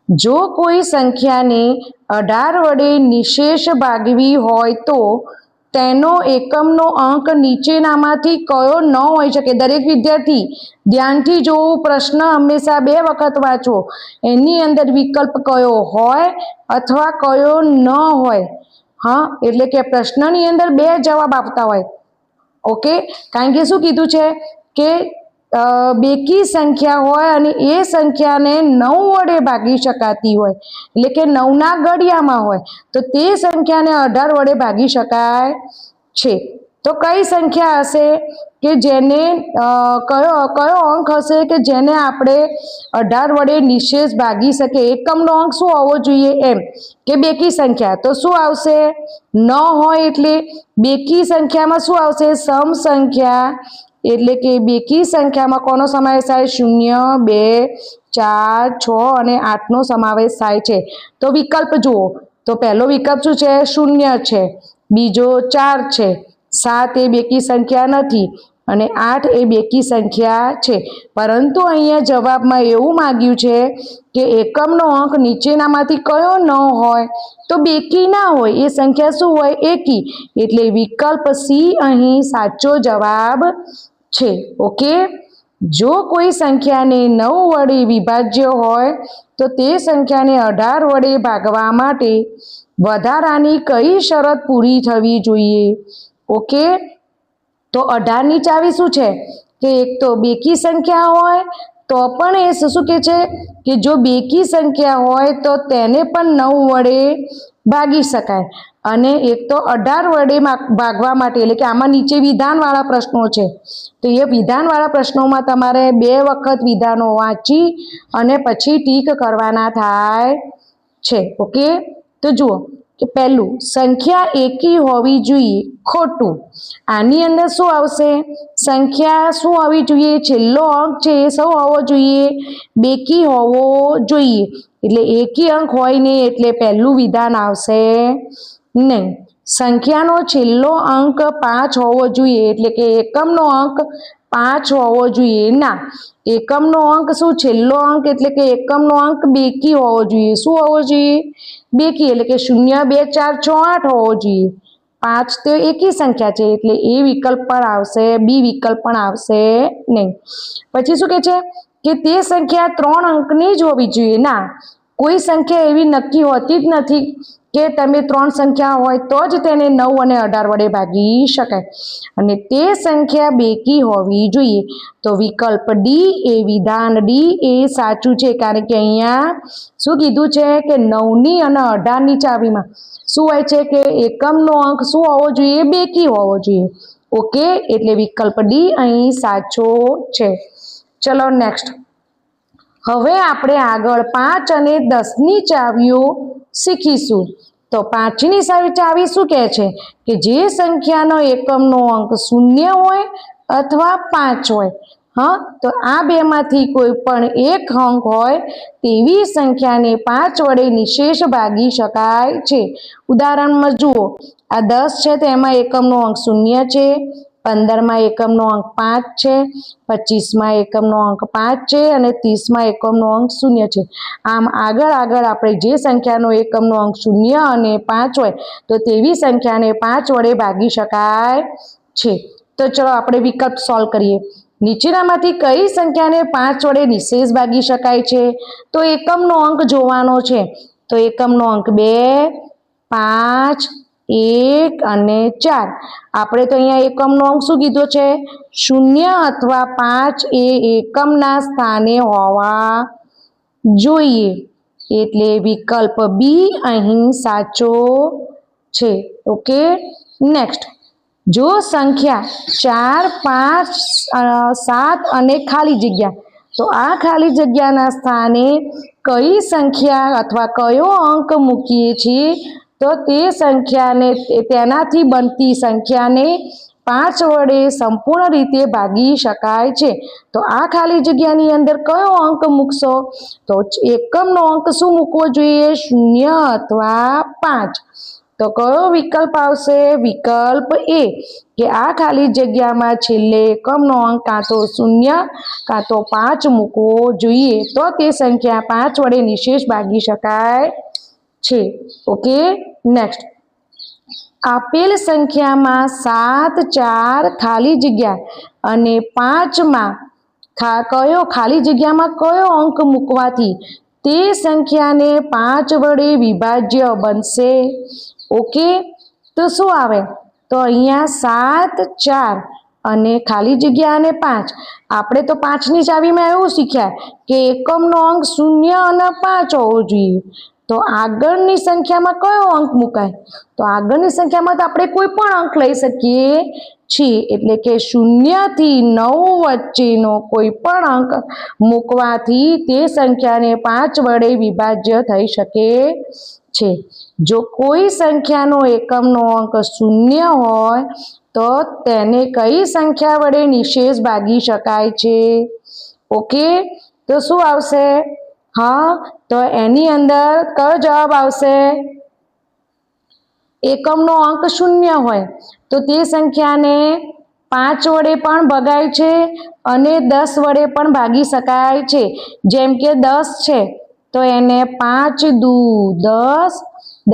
જો કોઈ સંખ્યાને 18 વડે નિશેષ ભાગવી હોય તો તેનો એકમનો અંક નીચેનામાંથી કયો ન હોઈ શકે? દરેક વિદ્યાર્થી ધ્યાનથી જોવું, પ્રશ્ન હંમેશા 2 વખત વાંચો, એની અંદર વિકલ્પ કયો હોય અથવા કયો ન હોય। હા, એટલે કે પ્રશ્નની અંદર 2 જવાબ આપતા હોય। ઓકે, કારણ કે શું કીધું છે કે બેકી સંખ્યા હોય અને એ સંખ્યાને 9 વડે ભાગી શકાતી હોય, એટલે કે 9ના ઘડિયામાં હોય, તો તે સંખ્યાને 18 વડે ભાગી શકાય છે। તો કઈ સંખ્યા હશે કે જેને કયો અંક હશે કે જેને આપણે 18 વડે નિશેષ ભાગી શકે? એકમનો અંક શું હોવો જોઈએ? એમ કે બેકી સંખ્યા, તો શું આવશે? 9 હોય એટલે બેકી સંખ્યામાં શું આવશે? સમ સંખ્યા, એટલે કે બેકી સંખ્યામાં કોનો સમાવેશ થાય? 0, 2, 4, 6 અને 8 નો સમાવેશ થાય છે। તો વિકલ્પ જુઓ, તો પહેલો વિકલ્પ શું છે? 0 છે, બીજો 4 છે, 7 એ બેકી સંખ્યા નથી અને 8 એ બેકી સંખ્યા છે। પરંતુ અહીંયા જવાબમાં એવું માંગ્યું છે કે એકમનો અંક નીચેનામાંથી કયો ન હોય? તો બેકી ના હોય, એ સંખ્યા શું હોય? એકી, એટલે વિકલ્પ સી અહીં સાચો જવાબ છે। ઓકે, જો કોઈ સંખ્યાને 9 વડે વિભાજ્ય હોય તો તે સંખ્યાને 18 વડે ભાગવા માટે વધારાની કઈ શરત પૂરી થવી જોઈએ? ઓકે, તો 18 ની ચાવી શું છે કે એક તો બેકી સંખ્યા હોય, તો પણ એ શું કહે છે કે જો બેકી સંખ્યા હોય તો તેને પણ 9 વડે ભાગી શકાય, અને એક તો 18 વડે ભાગવા માટે, એટલે કે આમાં નીચે વિધાનવાળા પ્રશ્નો છે, તો એ વિધાનવાળા પ્રશ્નોમાં તમારે 2 વખત વિધાનો વાંચી અને પછી ટીક કરવાના થાય છે। ઓકે, તો જુઓ કે પહેલું, સંખ્યા એકી હોવી જોઈએ, ખોટું। આની અંદર શું આવશે? સંખ્યા શું હોવી જોઈએ? છેલ્લો અંક છે એ શું હોવો જોઈએ? બેકી હોવો જોઈએ, એટલે એકી અંક હોય નહીં, એટલે પહેલું વિધાન આવશે નહીં। સંખ્યાનો છેલ્લો અંક 5 હોવો જોઈએ, એટલે કે એકમનો અંક 5 હોવો જોઈએ ના, એકમનો અંક શું? છેલ્લો અંક, એટલે કે એકમનો અંક બેકી હોવો જોઈએ। શું હોવો જોઈએ? બેકી, એટલે કે 0, 2, 4, 6, 8 હોવો જોઈએ। 5 તો એકી સંખ્યા છે, એટલે એ વિકલ્પ પણ આવશે, બી વિકલ્પ પણ આવશે નહીં। પછી શું કહે છે કે તે સંખ્યા 3 અંકની જ હોવી જોઈએ ના, કોઈ સંખ્યા એવી નક્કી હોતી જ નથી કે તમે 3 સંખ્યા હોય તો જ તેને 9 અને 18 વડે ભાગી શકાય, અને તે સંખ્યા બેકી હોવી જોઈએ। તો વિકલ્પ ડી એ વિધાન ડી એ સાચું છે, કારણ કે અહીંયા શું કીધું છે કે 9ની અને 18ની ચાવીમાં શું હોય છે કે એકમનો અંક શું હોવો જોઈએ? બેકી હોવો જોઈએ। ઓકે, એટલે વિકલ્પ ડી અહીં સાચો છે। ચલો નેક્સ્ટ, હવે આપણે આગળ 5 અને 10ની ચાવીઓ શીખીશું। તો 5ની ચાવી શું કહે છે કે જે સંખ્યાનો એકમનો અંક 0 હોય અથવા 5 હોય, હા, તો આ બેમાંથી કોઈ પણ એક અંક હોય તેવી સંખ્યાને 5 વડે નિશેષ ભાગી શકાય છે। ઉદાહરણમાં જુઓ, આ 10 છે, તેમાં એકમનો અંક 0 છે, 15માં એકમનો અંક 5 છે, 25માં એકમનો અંક 5 છે અને 30માં એકમનો અંક 0 છે। આમ આગળ આપણે જે સંખ્યાનો એકમનો અંક 0 અને 5 હોય તો તેવી સંખ્યાને 5 વડે ભાગી શકાય છે। તો ચલો આપણે વિકલ્પ સોલ્વ કરીએ। નીચેનામાંથી કઈ સંખ્યાને 5 વડે નિશેષ ભાગી શકાય છે? તો એકમનો અંક જોવાનો છે, તો એકમનો અંક 2, 5, 1 અને 4। આપણે તો અહીંયા એકમનો અંક શું કીધો છે? 0 અથવા 5 એ એકમના સ્થાને હોવા જોઈએ, એટલે વિકલ્પ બી અહીં સાચો છે। ઓકે, નેક્સ્ટ, જો સંખ્યા 4, 5, 7 અને ખાલી જગ્યા, તો આ ખાલી જગ્યાના સ્થાને કઈ સંખ્યા અથવા કયો અંક મૂકીએ છીએ તો તે સંખ્યાને, તેનાથી બનતી સંખ્યાને 5 વડે સંપૂર્ણ રીતે ભાગી શકાય છે। તો આ ખાલી જગ્યાની અંદર કયો અંક મૂકશો? તો એકમનો અંક શું મૂકવો જોઈએ? 0 અથવા 5। તો કયો વિકલ્પ આવશે? વિકલ્પ એ, કે આ ખાલી જગ્યામાં છેલ્લે એકમનો અંક કાં તો 0 કાં તો 5 મૂકવો જોઈએ, તો તે સંખ્યા 5 વડે નિશેષ ભાગી શકાય છે। ઓકે, નેક્સ્ટ, આપેલ સંખ્યામાં 7, 4 ખાલી જગ્યા અને 5માં કયો ખાલી જગ્યામાં કયો અંક મૂકવાથી તે સંખ્યાને 5 વડે વિભાજ્ય બનશે? ઓકે, તો શું આવે? તો અહીંયા 7, 4 અને ખાલી જગ્યા અને 5. આપણે તો 5ની ચાવીમાં એવું શીખ્યા કે એકમનો અંક 0 અને 5 હોવો જોઈએ. તો આગળની સંખ્યામાં કયો અંક મુકાય? તો આગળની સંખ્યામાં તો આપણે કોઈ પણ અંક લઈ શકીએ છીએ. એટલે કે 0 થી 9 વચ્ચેનો કોઈ પણ અંક મૂકવાથી તે સંખ્યાને 5 વડે વિભાજ્ય થઈ શકે છે. જો કોઈ સંખ્યાનો એકમનો અંક 0 હોય તો તેને કઈ સંખ્યા વડે નિશેષ ભાગી શકાય છે? ઓકે, તો શું આવશે? હા, તો એની અંદર કયો જવાબ આવશે? એકમનો અંક 0 હોય તો તે સંખ્યાને 5 વડે પણ ભગાય છે અને 10 વડે પણ ભાગી શકાય છે. જેમ કે 10 છે તો એને 5 દુ 10,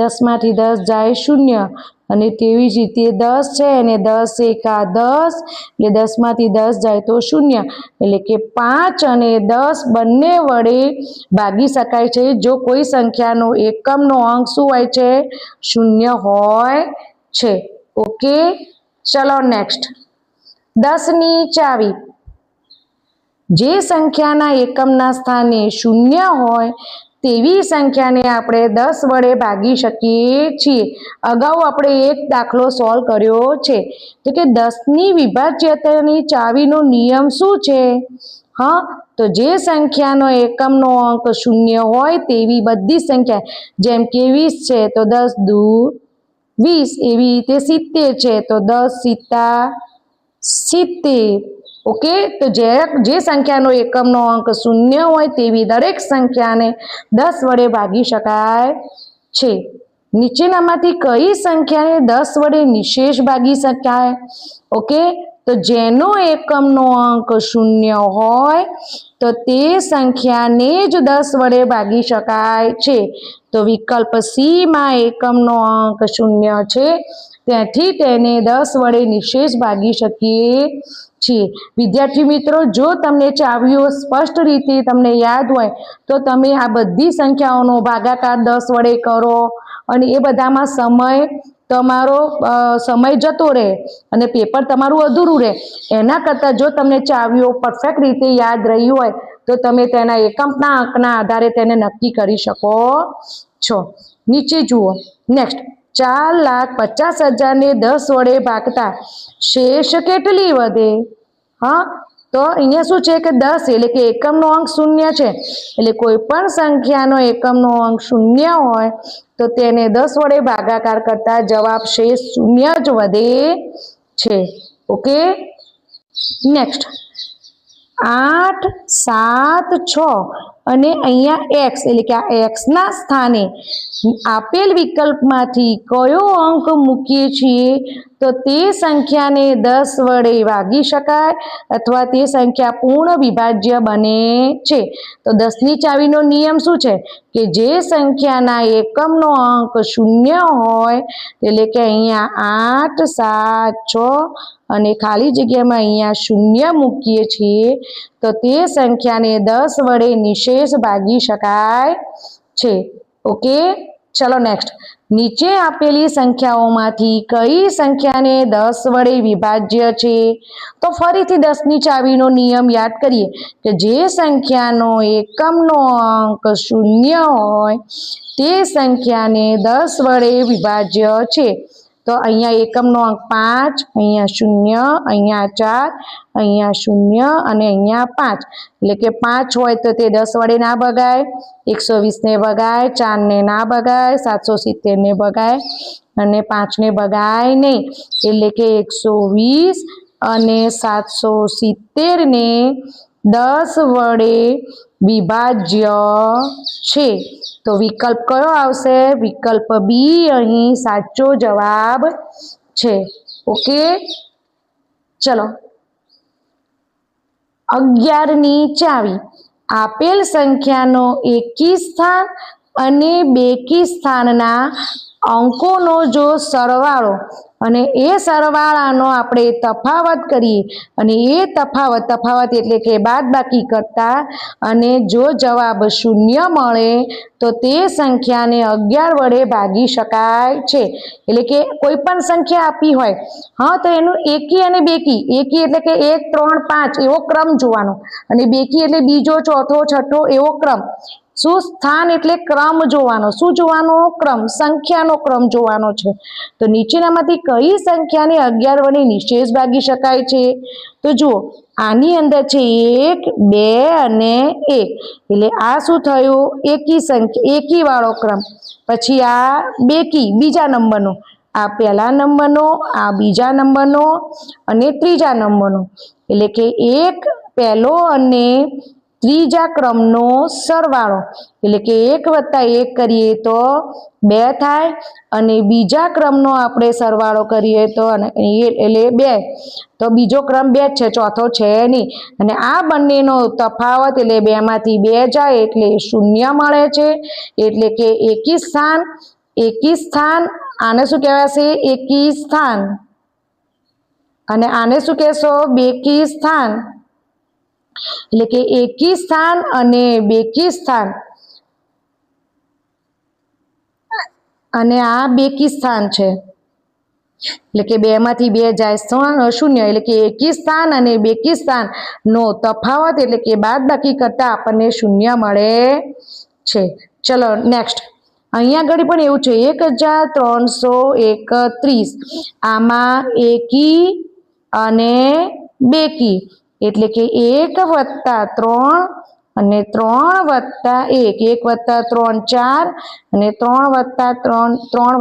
10માંથી 10 જાય 0 અને તેવી જ રીતે 10 છે એને 10 એકા 10 એટલે 10માંથી 10 જાય તો 0. એટલે કે 5 અને 10 બંને વડે ભાગી શકાય છે જો કોઈ સંખ્યાનો એકમનો અંક શું હોય છે? 0 હોય છે. ઓકે, ચલો નેક્સ્ટ. 10ની ચાવી. જે સંખ્યાના એકમના સ્થાને 0 હોય તેવી સંખ્યાને આપણે 10 વડે ભાગી શકીએ છીએ. અગાઉ આપણે એક દાખલો સોલ્વ કર્યો છે. તો કે 10ની વિભાજ્યતાની ચાવીનો નિયમ શું છે? હા, તો જે સંખ્યાનો એકમનો અંક 0 હોય તેવી બધી સંખ્યા, જેમ કે 20 છે તો 10 દુ 20, એવી રીતે 70 છે તો 10 સિત્તા 70. ઓકે, તો જે સંખ્યાનો એકમનો અંક 0 હોય તેવી દરેક સંખ્યાને 10 વડે ભાગી શકાય છે. નીચેનામાંથી કઈ સંખ્યાને 10 વડે નિશેષ ભાગી શકાય? ઓકે, તો જેનો એકમનો અંક 0 હોય તો તે સંખ્યાને જ 10 વડે ભાગી શકાય છે. તો વિકલ્પ સી માં એકમનો અંક 0 છે ત્યાંથી તેને 10 વડે નિશેષ ભાગી શકીએ છીએ. વિદ્યાર્થી મિત્રો, જો તમને ચાવીઓ સ્પષ્ટ રીતે તમને યાદ હોય તો તમે આ બધી સંખ્યાઓનો ભાગાકાર 10 વડે કરો અને એ બધામાં તમારો સમય જતો રહે અને પેપર તમારું અધૂરું રહે. એના કરતાં જો તમને ચાવીઓ પરફેક્ટ રીતે યાદ રહી હોય તો તમે તેના એકમના અંકના આધારે તેને નક્કી કરી શકો છો. નીચે જુઓ. નેક્સ્ટ, 4,50,000 ને 10 વડે ભાગતા શેષ કેટલી વધે? હા, તો અહીંયા શું છે કે 10 એટલે કે એકમનો અંક 0 છે. એટલે કોઈ પણ સંખ્યાનો એકમનો અંક 0 હોય તો તેને 10 વડે ભાગાકાર કરતા જવાબ શેષ 0 જ વધે છે. Okay, next. 8, 7, 6 અને અહીંયા x એટલે કે આ x ના સ્થાને આપેલ વિકલ્પમાંથી કયો અંક મૂકીએ છીએ તો તે સંખ્યાને 10 વડે ભાગી શકાય અથવા તે સંખ્યા પૂર્ણ વિભાજ્ય બને છે. તો 10ની ચાવીનો નિયમ શું છે કે જે સંખ્યાના એકમનો અંક 0 હોય એટલે કે અહીંયા 8, 7, 6 અને ખાલી જગ્યામાં અહીંયા 0 મૂકીએ છીએ તો તે સંખ્યાને 10 વડે નિશેષ ભાગી શકાય છે. ઓકે, ચલો નેક્સ્ટ. નીચે આપેલી સંખ્યાઓમાંથી કઈ સંખ્યાને 10 વડે વિભાજ્ય છે? તો ફરીથી 10ની ચાવીનો નિયમ યાદ કરીએ કે જે સંખ્યાનો એકમનો અંક 0 હોય તે સંખ્યાને 10 વડે વિભાજ્ય છે. તો અહીંયા એકમનો અંક 5, અહીંયા 0, અહીંયા 4, અહીંયા 0 અને અહીંયા 5. એટલે કે 5 હોય તો તે 10 વડે ના ભગાય, 120 ને ભગાય, 4 ને ના ભગાય, 770 ને ભગાય અને 5 ને ભગાય નહીં. એટલે કે 120 અને 770 ને 10 વડે વિભાજ્ય છે. તો વિકલ્પ કયો આવશે? વિકલ્પ બી અહીં સાચો જવાબ છે. ઓકે, ચલો. 11ની ચાવી. આપેલ સંખ્યાનો એકી સ્થાન અને બેકી સ્થાનના અંકોનો જો સરવાળો અને એ સરવાળાનો આપણે તફાવત કરીએ અને એ તફાવત એટલે કે બાદબાકી કરતા અને જો જવાબ 0 મળે તો તે સંખ્યાને 11 વડે ભાગી શકાય છે। એટલે કે કોઈ પણ સંખ્યા આપી હોય હા તો એનું એકી અને બેકી, એકી એટલે કે 1 3 5 એવો ક્રમ જોવાનો અને બેકી એટલે બીજો ચોથો છઠ્ઠો એવો ક્રમ। શું સ્થાન એટલે ક્રમ જોવાનો, શું જોવાનો ક્રમ, સંખ્યાનો ક્રમ જોવાનો છે। તો નીચેનામાંથી કઈ સંખ્યાને 11 વડે નિશેષ ભાગી શકાય છે? તો જુઓ આની અંદર છે 1 2 અને 1 એટલે આ શું થયું એકી સંખ્યા, એકી વાળો ક્રમ। પછી આ બેકી બીજા નંબરનો, આ પહેલા નંબરનો, આ બીજા નંબરનો અને ત્રીજા નંબરનો એટલે કે એક પહેલો અને ત્રીજા ક્રમનો સરવાળો એટલે કે 1 + 1 કરીએ તો 2 થાય અને બીજા ક્રમનો આપણે સરવાળો કરીએ તો એટલે 2 તો બીજો ક્રમ 2 છે, ચોથો છે નહીં અને આ બંનેનો તફાવત એટલે 2 માંથી 2 જાય એટલે 0 મળે છે। એટલે કે એકી સ્થાન આને શું કહેવાશે એકી સ્થાન અને આને શું કહેશો બેકી સ્થાન। એટલે કે એકી સ્થાન અને બેકી સ્થાન અને આ બેકી સ્થાન છે એટલે કે 2 માંથી 2 જાય 0 એટલે કે એકી સ્થાન અને બેકી સ્થાન નો તફાવત એટલે કે બાદબાકી કરતા આપણને 0 મળે છે। ચલો નેક્સ્ટ અહીંયા આગળ પણ એવું છે 1331 આમાં એકી અને બેકી એટલે કે 1 + 3 અને 3 + 1 1 + 3 4 અને 3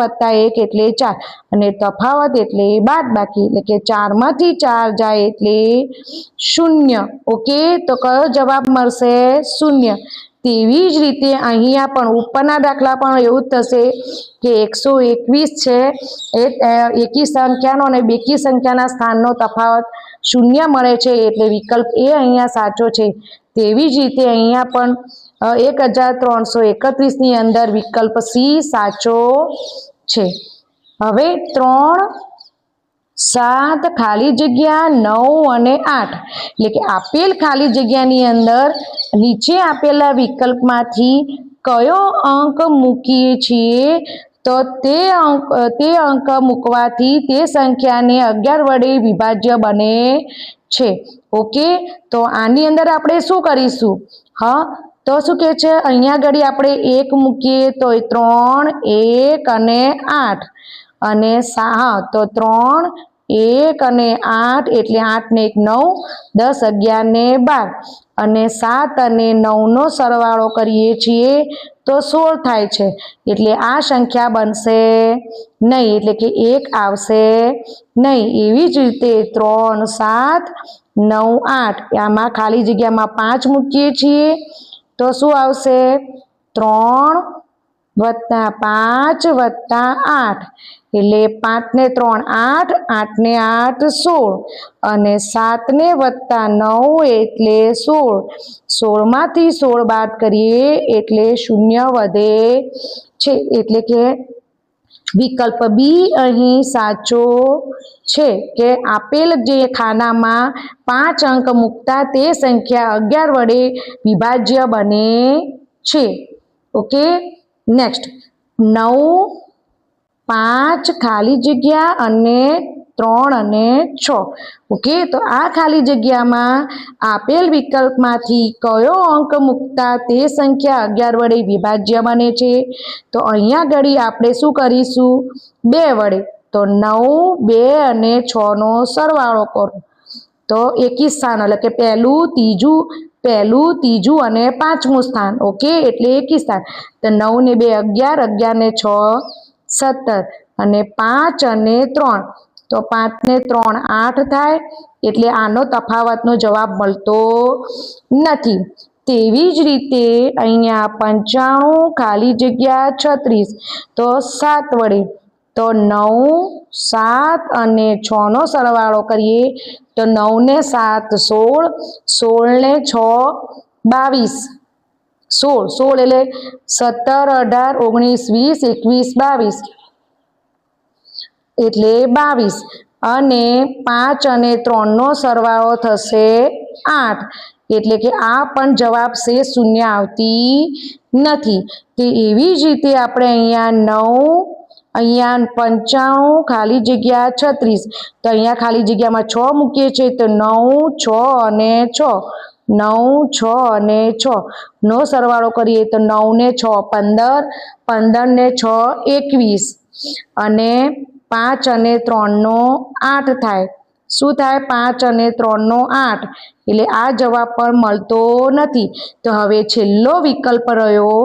+ 1 એટલે 4 અને તફાવત એટલે બાદબાકી એટલે કે 4 માંથી 4 જાય એટલે 0। ઓકે તો કયો જવાબ મળશે 0। તેવી જ રીતે અહીંયા પણ ઉપરના દાખલા પણ એવું જ થશે કે 121 છે એ એકી સંખ્યાનો અને બેકી સંખ્યાના સ્થાનનો તફાવત 0 મળે છે એટલે વિકલ્પ એ અહીંયા સાચો છે। તેવી જ રીતે અહીંયા પણ 1331 ની અંદર વિકલ્પ સી સાચો છે। હવે 3 7 ખાલી જગ્યા 9 અને 8 એટલે કે આપેલ ખાલી જગ્યાની અંદર નીચે આપેલા વિકલ્પમાંથી કયો અંક મૂકીએ છીએ તો તે અંક મૂકવાથી તે સંખ્યાને 11 વડે વિભાજ્ય બને છે। ઓકે તો આની અંદર આપણે શું કરીશું હા તો શું કહે છે અહીંયા આગળ આપણે 1 મૂકીએ તો 3 1 અને 8 અને હા તો 3 1 અને 8 એટલે 8 ને 1 9 10 11 ને 12 અને 7 અને 9 નો સરવાળો કરીએ છીએ તો 16 થાય છે એટલે આ સંખ્યા બનશે નહીં એટલે કે 1 આવશે નહીં। એવી જ રીતે 3 7 9 8 આમાં ખાલી જગ્યામાં 5 મૂકીએ છીએ તો શું આવશે 3 + 5 + 8 એટલે 5 ને 3 8 8 ને 8 16 અને 7 ને +9 એટલે 16 16 માંથી 16 બાદ કરીએ એટલે 0 વધે છે એટલે કે વિકલ્પ બી અહીં સાચો છે કે આપેલ જે ખાનામાં 5 અંક મૂકતા તે સંખ્યા 11 વડે વિભાજ્ય બને છે। ઓકે નેક્સ્ટ 9 5 ખાલી જગ્યા અને 3 અને 6 ઓકે તો આ ખાલી જગ્યામાં આપેલ વિકલ્પમાંથી કયો અંક મૂકતા તે સંખ્યા 11 વડે વિભાજ્ય બને છે તો અહીંયા ઘડી આપણે શું કરીશું 2 વડે તો 9 2 અને 6 નો સરવાળો કરો તો એકી સ્થાન એટલે કે પહેલું ત્રીજું અને પાંચમું સ્થાન ઓકે એટલે એકી સ્થાન તો 9 ને 2 11 11 ને 6 17 અને 5 અને 3 તો 5 ને 3 8 થાય એટલે આનો તફાવતનો જવાબ મળતો નથી। તેવી જ રીતે અહીંયા 95 ખાલી જગ્યા 36 તો 7 વડે તો 9 7 અને 6 નો સરવાળો કરીએ તો 9 ને 7 16 16 ને 6 22 16 16 એટલે 17 18 19 20 21 22 એટલે 22 અને 5 અને 3 નો સરવાળો થશે 8 એટલે કે આ પણ જવાબ છે શૂન્ય આવતી નથી। તે એવી જ રીતે આપણે અહીંયા 95 ખાલી જગ્યા 36 તો અહીંયા ખાલી જગ્યામાં 6 મૂકીએ છીએ તો 9 6 અને 6 9 6 અને 6 નો સરવાળો કરીએ તો 9 ને 6 15 15 ને 6 21 અને 5 અને 3 નો 8 થાય। શું થાય? 5 અને 3 નો 8 એટલે આ જવાબ પણ મળતો નથી। તો હવે છેલ્લો વિકલ્પ રહ્યો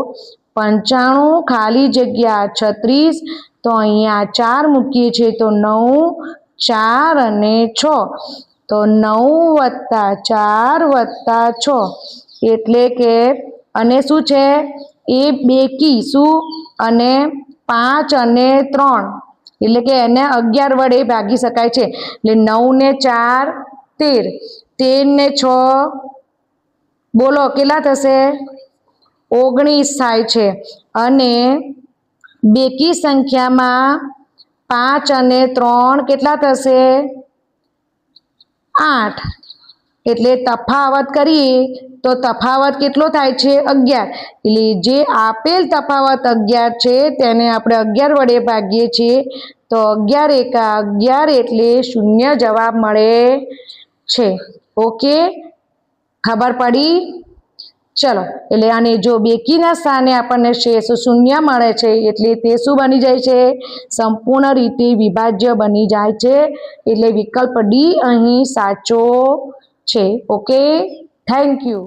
95 ખાલી જગ્યા 36 તો અહીંયા 4 મૂકીએ છીએ તો 9 4 અને 6 તો 9 + 4 + 6 એટલે કે અને શું છે એ બેકી શું અને 5 અને 3 એટલે કે એને 11 વડે ભાગી શકાય છે એટલે 9 ને 4 13 13 ને 6 બોલો કેટલા થશે 19 થાય છે અને બેકી સંખ્યામાં 5 અને 3 કેટલા થશે 8 એટલે તફાવત કરીએ તો તફાવત કેટલો થાય છે 11 એટલે જે આપેલ તફાવત 11 છે તેને આપણે 11 વડે ભાગીએ છીએ તો 11 એકા 11 એટલે શૂન્ય જવાબ મળે છે। ઓકે ખબર પડી? ચલો એટલે આને જો બેકીના સ્થાને આપણને શેષ શૂન્ય મળે છે એટલે તે શું બની જાય છે સંપૂર્ણ રીતે વિભાજ્ય બની જાય છે એટલે વિકલ્પ ડી અહીં સાચો છે। Okay thank you.